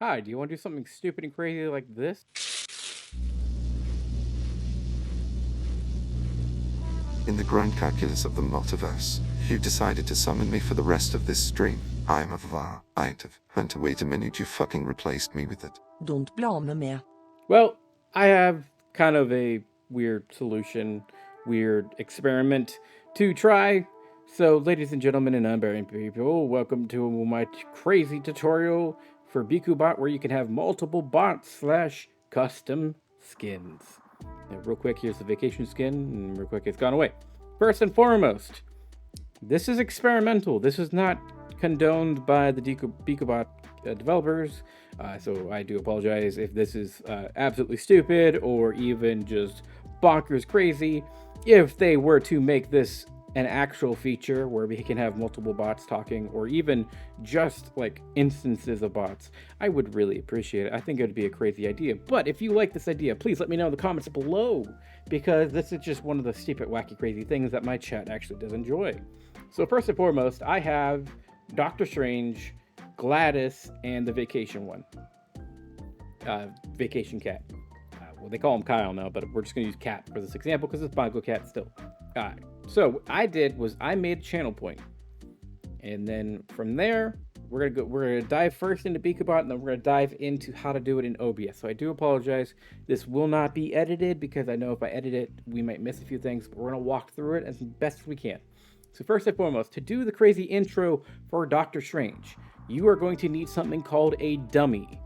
Hi, do you want to do something stupid and crazy like this? In the grand calculus of the multiverse, you decided to summon me for the rest of this stream. I am a var item. Hunter, wait a minute, you fucking replaced me with it. Don't blame me. Well, I have kind of a weird solution, weird experiment to try. So, ladies and gentlemen and unbearing people, welcome to my crazy tutorial for Bikubot, where you can have multiple bots slash custom skins. Now, real quick, here's the vacation skin, and real quick, it's gone away. First and foremost, this is experimental. This is not condoned by the Bikubot developers. So I do apologize if this is absolutely stupid or even just bonkers crazy. If they were to make this an actual feature where we can have multiple bots talking, or even just like instances of bots, I would really appreciate it. I think it would be a crazy idea. But if you like this idea, please let me know in the comments below, because this is just one of the stupid, wacky, crazy things that my chat actually does enjoy. So first and foremost, I have Doctor Strange, Gladys, and the vacation one. Vacation cat. Well, they call him Kyle now, but we're just going to use cat for this example because it's Bongo Cat still. So what I did was I made a channel point, and then from there we're gonna dive first into Bikubot, and then we're gonna dive into how to do it in OBS. So I do apologize. This will not be edited because I know if I edit it, we might miss a few things. But we're gonna walk through it as best we can. So first and foremost, to do the crazy intro for Doctor Strange, you are going to need something called a dummy.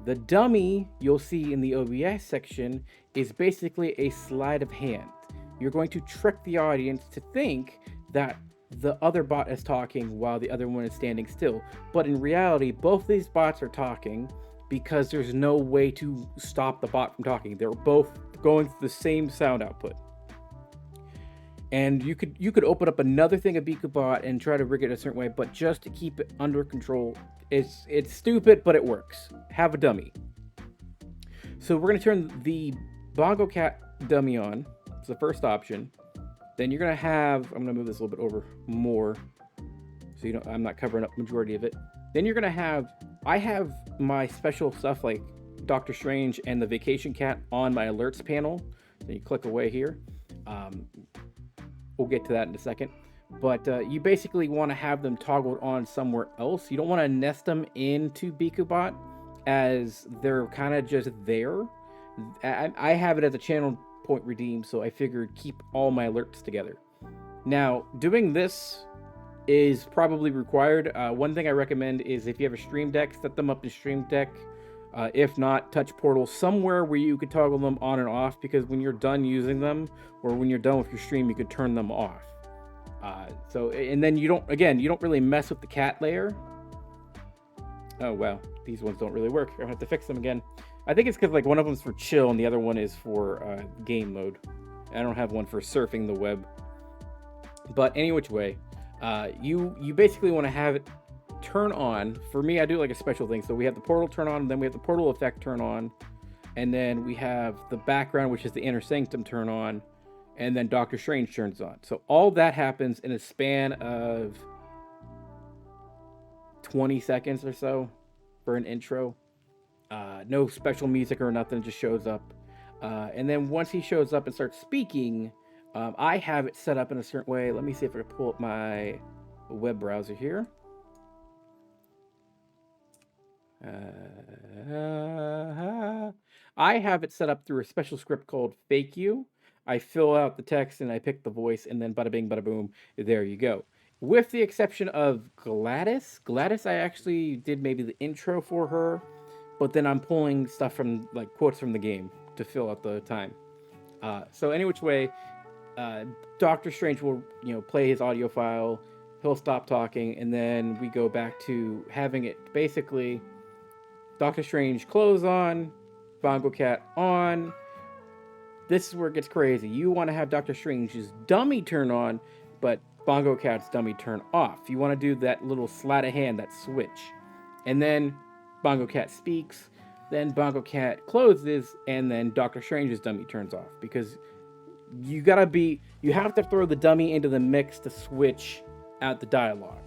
The dummy you'll see in the OBS section is basically a sleight of hand. You're going to trick the audience to think that the other bot is talking while the other one is standing still. But in reality, both of these bots are talking because there's no way to stop the bot from talking. They're both going through the same sound output. And you could open up another thing of Bikubot and try to rig it a certain way, but just to keep it under control, it's stupid, but it works. Have a dummy. So we're gonna turn the Bongo Cat dummy on. It's the first option. Then you're gonna have, I'm gonna move this a little bit over more, so you know I'm not covering up majority of it. Then you're gonna have, I have my special stuff like Doctor Strange and the Vacation Cat on my alerts panel. So you click away here. We'll get to that in a second. But you basically want to have them toggled on somewhere else. You don't want to nest them into Bikubot as they're kind of just there. I have it as a channel point redeemed, so I figured keep all my alerts together. Now, doing this is probably required. One thing I recommend is if you have a Stream Deck, set them up in Stream Deck. If not, touch Portal somewhere where you could toggle them on and off, because when you're done using them or when you're done with your stream, you could turn them off. And then you don't really mess with the cat layer. Oh, wow. These ones don't really work. I have to fix them again. I think it's because like one of them's for chill and the other one is for game mode. I don't have one for surfing the web. But any which way, you basically want to have it turn on. For me, I do like a special thing. So we have the portal turn on, and then we have the portal effect turn on, and then we have the background, which is the inner sanctum, turn on, and then Doctor Strange turns on. So all that happens in a span of 20 seconds or so for an intro. No special music or nothing, just shows up. And then once he shows up and starts speaking, I have it set up in a certain way. Let me see if I can pull up my web browser here. I have it set up through a special script called Fake You. I fill out the text and I pick the voice, and then bada bing, bada boom, there you go. With the exception of Gladys, I actually did maybe the intro for her, but then I'm pulling stuff from like quotes from the game to fill out the time. So any which way, Doctor Strange will play his audio file. He'll stop talking, and then we go back to having it basically Doctor Strange clothes on, Bongo Cat on. This is where it gets crazy. You want to have Doctor Strange's dummy turn on, but Bongo Cat's dummy turn off. You want to do that little sleight of hand, that switch. And then Bongo Cat speaks, then Bongo Cat closes, and then Doctor Strange's dummy turns off. Because you have to throw the dummy into the mix to switch out the dialogue.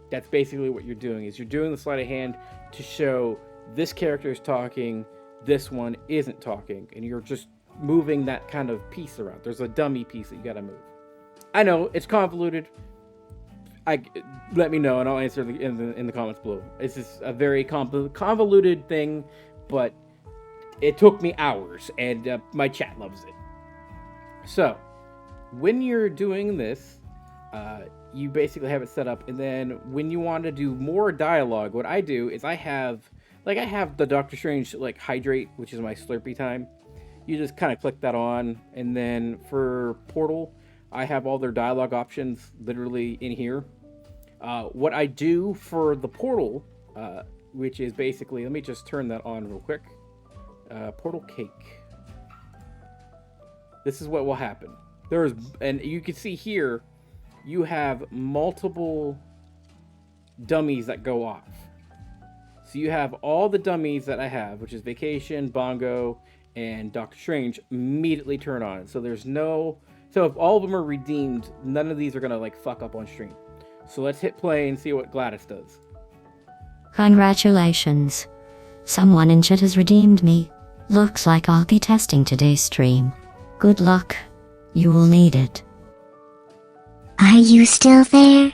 That's basically what you're doing, is you're doing the sleight of hand to show this character is talking, this one isn't talking, and you're just moving that kind of piece around. There's a dummy piece that you gotta move. I know it's convoluted. Let me know and I'll answer in the comments below. It's just a very convoluted thing, but it took me hours, and my chat loves it. So, when you're doing this, you basically have it set up, and then when you want to do more dialogue, what I do is I have the Doctor Strange like hydrate, which is my Slurpee time. You just kind of click that on, and then for Portal, I have all their dialogue options literally in here. What I do for the Portal, which is basically, let me just turn that on real quick. Portal cake. This is what will happen. And you can see here, you have multiple dummies that go off. So you have all the dummies that I have, which is Vacation, Bongo, and Doctor Strange, immediately turn on. So so if all of them are redeemed, none of these are gonna like fuck up on stream. So let's hit play and see what Gladys does. Congratulations. Someone in chat has redeemed me. Looks like I'll be testing today's stream. Good luck. You will need it. Are you still there?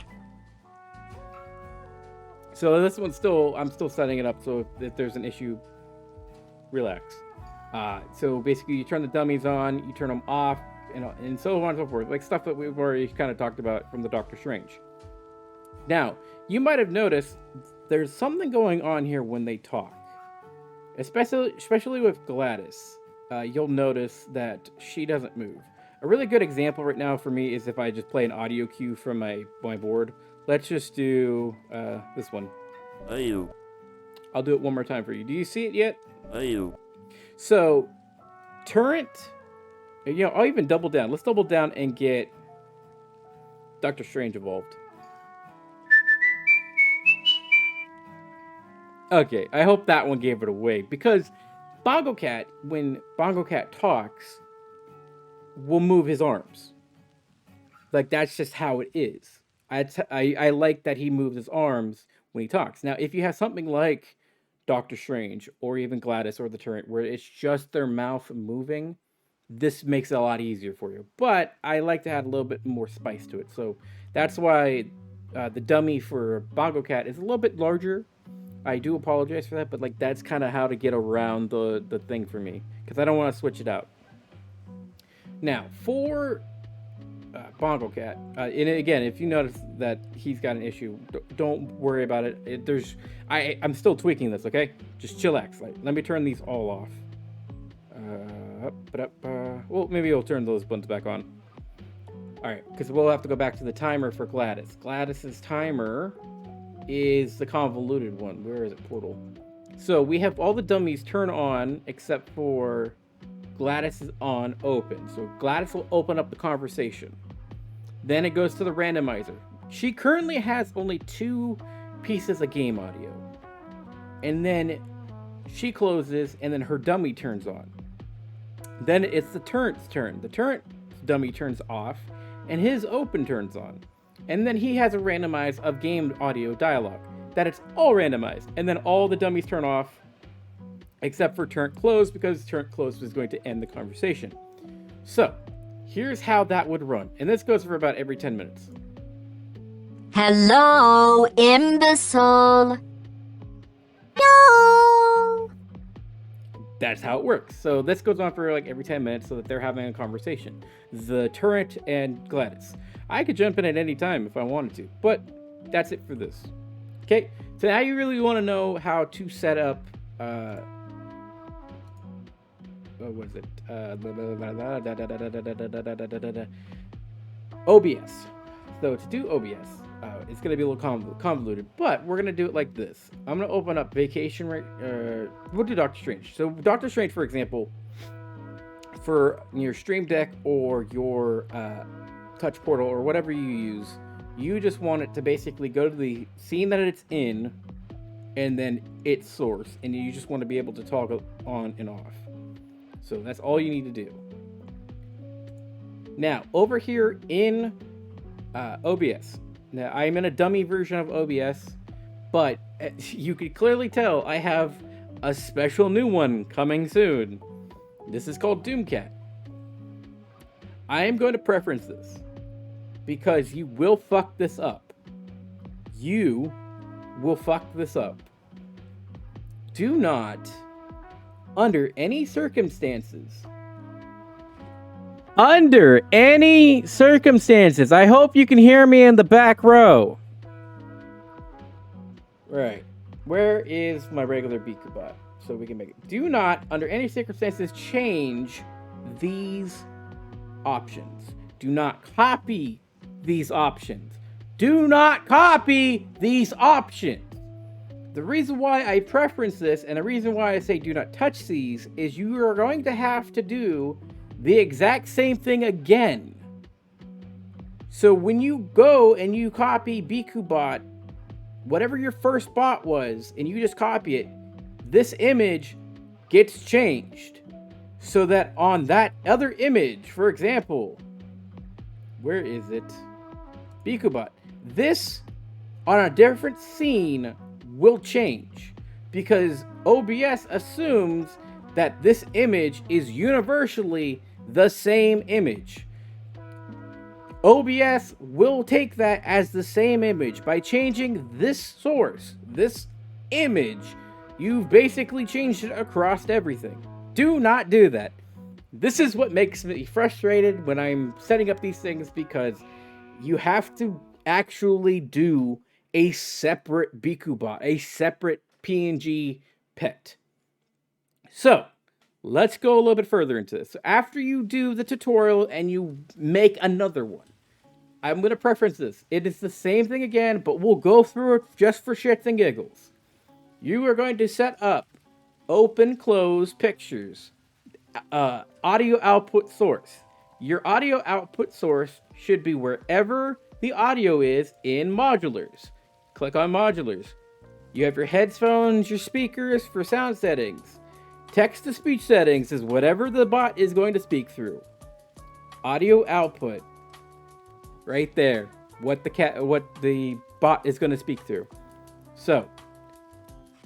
So this one's I'm still setting it up, so if there's an issue, relax. So basically you turn the dummies on, you turn them off, and so on and so forth. Like stuff that we've already kind of talked about from the Doctor Strange. Now, you might have noticed there's something going on here when they talk. Especially with Gladys. You'll notice that she doesn't move. A really good example right now for me is if I just play an audio cue from my board. Let's just do this one. Ayu. I'll do it one more time for you. Do you see it yet? Ayu. So, Turret, I'll even double down. Let's double down and get Doctor Strange involved. Okay, I hope that one gave it away, because Bongo Cat, when Bongo Cat talks, will move his arms. Like, that's just how it is. I like that he moves his arms when he talks. Now, if you have something like Doctor Strange, or even Gladys or the Turret, where it's just their mouth moving, this makes it a lot easier for you. But I like to add a little bit more spice to it. So that's why the dummy for Bongo Cat is a little bit larger. I do apologize for that, but like that's kind of how to get around the thing for me, because I don't want to switch it out. Now, for Bongo Cat, and again, if you notice that he's got an issue, don't worry about it. I'm still tweaking this, okay? Just chillax. Let me turn these all off. Well, maybe I'll turn those buttons back on. All right, because we'll have to go back to the timer for Gladys. Gladys's timer is the convoluted one. Where is it? Portal. So we have all the dummies turn on except for Gladys is on open. So Gladys will open up the conversation. Then it goes to the randomizer. She currently has only 2 pieces of game audio. And then she closes, and then her dummy turns on. Then it's the Turret's turn. The Turret dummy turns off, and his open turns on. And then he has a randomize of game audio dialogue. That it's all randomized. And then all the dummies turn off, except for Turret close, because Turret close was going to end the conversation. So, here's how that would run. And this goes for about every 10 minutes. Hello, imbecile. No. That's how it works. So this goes on for like every 10 minutes so that they're having a conversation. The Turret and Gladys. I could jump in at any time if I wanted to, but that's it for this. Okay, so now you really want to know how to set up, what is it? OBS. So to do OBS, it's going to be a little convoluted, but we're going to do it like this. I'm going to open up Vacation, we'll do Doctor Strange. So Doctor Strange, for example, for your Stream Deck or your Touch Portal or whatever you use, you just want it to basically go to the scene that it's in and then its source, and you just want to be able to toggle on and off. So that's all you need to do. Now, over here in OBS, now I'm in a dummy version of OBS, but you could clearly tell I have a special new one coming soon. This is called Doomcat. I am going to preference this because you will fuck this up. You will fuck this up. Do not, under any circumstances, I hope you can hear me in the back row. Right. Where is my regular Bikubot? So we can make it. Do not, under any circumstances, change these options. Do not copy these options. Do not copy these options. The reason why I preference this and the reason why I say do not touch these is you are going to have to do the exact same thing again. So when you go and you copy Bikubot, whatever your first bot was, and you just copy it, this image gets changed. So that on that other image, for example, where is it? Bikubot. This, on a different scene, will change. Because OBS assumes that this image is universally the same image. OBS will take that as the same image. By changing this source, this image, you've basically changed it across everything. Do not do that. This is what makes me frustrated when I'm setting up these things, because you have to actually do a separate Bikubot, a separate PNG pet. So, let's go a little bit further into this. So after you do the tutorial and you make another one, I'm going to preference this. It is the same thing again, but we'll go through it just for shits and giggles. You are going to set up open, close pictures, audio output source. Your audio output source should be wherever the audio is in modulars. Click on modulars. You have your headphones, your speakers for sound settings. Text-to-speech settings is whatever the bot is going to speak through. Audio output. Right there. What the bot is going to speak through. So,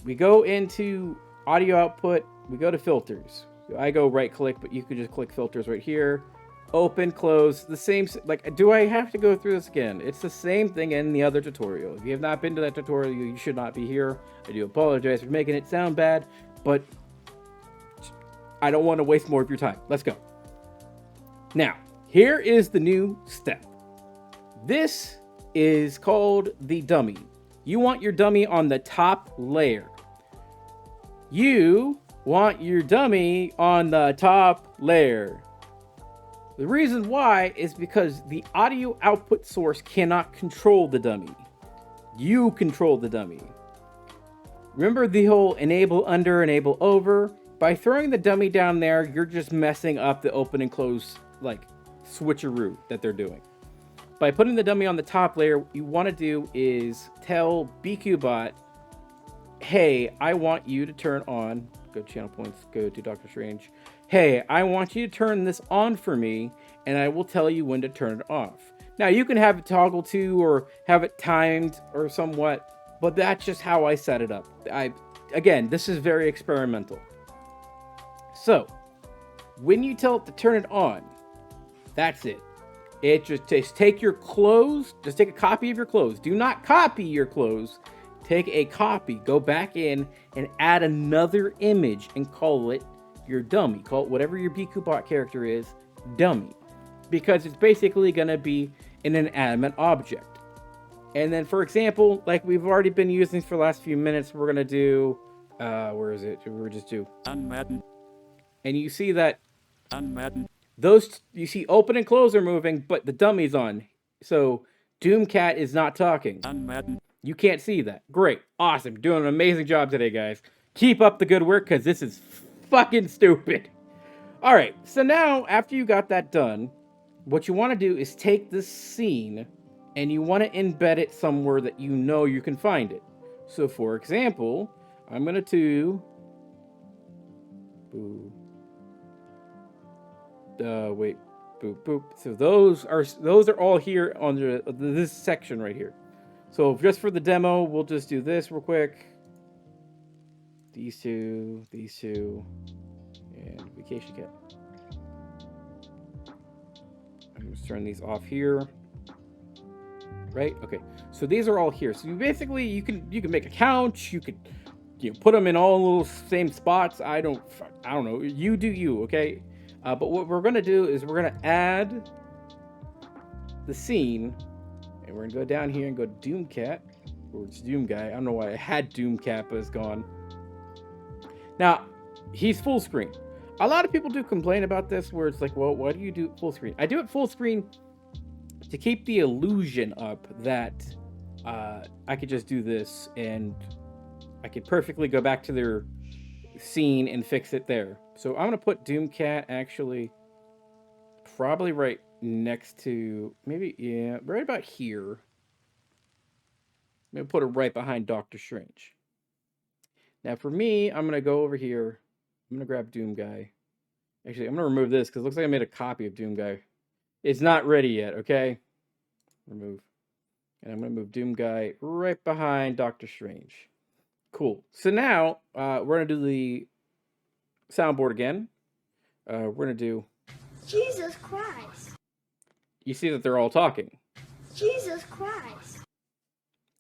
we go into audio output. We go to filters. I go right click, but you could just click filters right here. Open, close, the same, like, do I have to go through this again? It's the same thing in the other tutorial. If you have not been to that tutorial, you should not be here. I do apologize for making it sound bad, but I don't want to waste more of your time. Let's go. Now, here is the new step. This is called the dummy. You want your dummy on the top layer. You want your dummy on the top layer. The reason why is because the audio output source cannot control the dummy. You control the dummy. Remember the whole enable under, enable over? By throwing the dummy down there, you're just messing up the open and close, like, switcheroo that they're doing. By putting the dummy on the top layer, what you want to do is tell Bikubot, hey, I want you to turn on, go to channel points, go to Doctor Strange. Hey, I want you to turn this on for me, and I will tell you when to turn it off. Now, you can have it toggle to or have it timed or somewhat, but that's just how I set it up. Again, this is very experimental. So, when you tell it to turn it on, that's it. It just take your clothes, just take a copy of your clothes. Do not copy your clothes. Take a copy, go back in and add another image and call it your dummy. Call it whatever your Bikubot character is, dummy. Because it's basically going to be an inanimate object. And then, for example, like we've already been using for the last few minutes, we're going to do, where is it? We're just do. Unmadden. And you see that Unmadden. those, you see open and close are moving, but the dummy's on. So Doomcat is not talking. Unmadden. You can't see that. Great. Awesome. Doing an amazing job today, guys. Keep up the good work, because this is fucking stupid. Alright, so now, after you got that done, what you want to do is take this scene, and you want to embed it somewhere that you know you can find it. So, for example, I'm going to do... wait. Boop, boop. So those are all here on this section right here. So just for the demo, we'll just do this real quick. these two, and vacation cat. I'm just turn these off here. Right? Okay. So these are all here. So you basically you can make a couch. You could put them in all little same spots. I don't know. You do you. Okay. But what we're gonna do is we're gonna add the scene, and we're gonna go down here and go to Doomcat, or it's Doom Guy. I don't know why I had Doomcat, but it's gone. Now he's full screen. A lot of people do complain about this, where it's like, well, why do you do it full screen? I do it full screen to keep the illusion up that I could just do this and I could perfectly go back to their scene and fix it there. So I'm gonna put Doomcat actually probably right next to, maybe, yeah, right about here. I'm gonna put it right behind Doctor Strange. Now for me, I'm gonna go over here. I'm gonna grab Doom Guy. Actually, I'm gonna remove this because it looks like I made a copy of Doom Guy. It's not ready yet, okay? Remove. And I'm going to move Doom Guy right behind Doctor Strange. Cool. So now we're going to do the soundboard again. We're going to do... Jesus Christ. You see that they're all talking. Jesus Christ.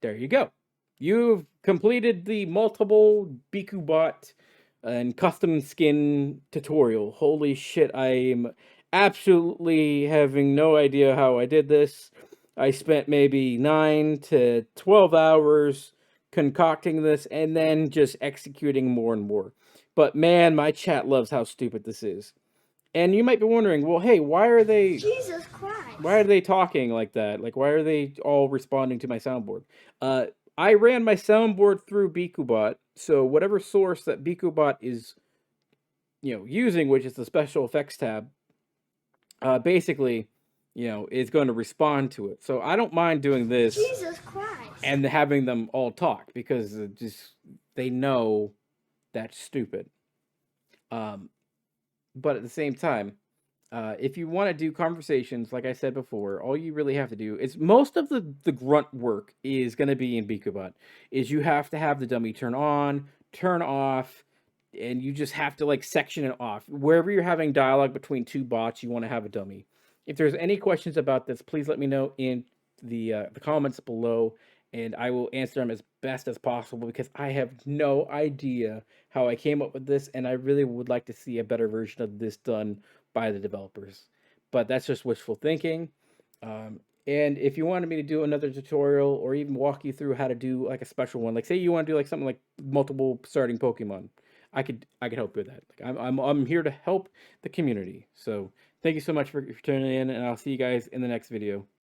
There you go. You've completed the multiple Bikubot and custom skin tutorial. Holy shit, I'm absolutely having no idea how I did this. I spent maybe 9 to 12 hours concocting this and then just executing more and more. But man, my chat loves how stupid this is. And you might be wondering, well, hey, why are they... Jesus Christ. Why are they talking like that? Like, why are they all responding to my soundboard? I ran my soundboard through Bikubot, so whatever source that Bikubot is, using, which is the special effects tab, basically, is going to respond to it. So I don't mind doing this Jesus Christ. and having them all talk because they know that's stupid. But at the same time, if you want to do conversations, like I said before, all you really have to do is most of the grunt work is going to be in Bikubot. Is you have to have the dummy turn on, turn off, and you just have to section it off. Wherever you're having dialogue between two bots, you want to have a dummy. If there's any questions about this, please let me know in the comments below, and I will answer them as best as possible because I have no idea how I came up with this, and I really would like to see a better version of this done by the developers. But that's just wishful thinking. And if you wanted me to do another tutorial or even walk you through how to do a special one, say you want to do something like multiple starting Pokemon, I could help you with that. I'm here to help the community. So thank you so much for tuning in, and I'll see you guys in the next video.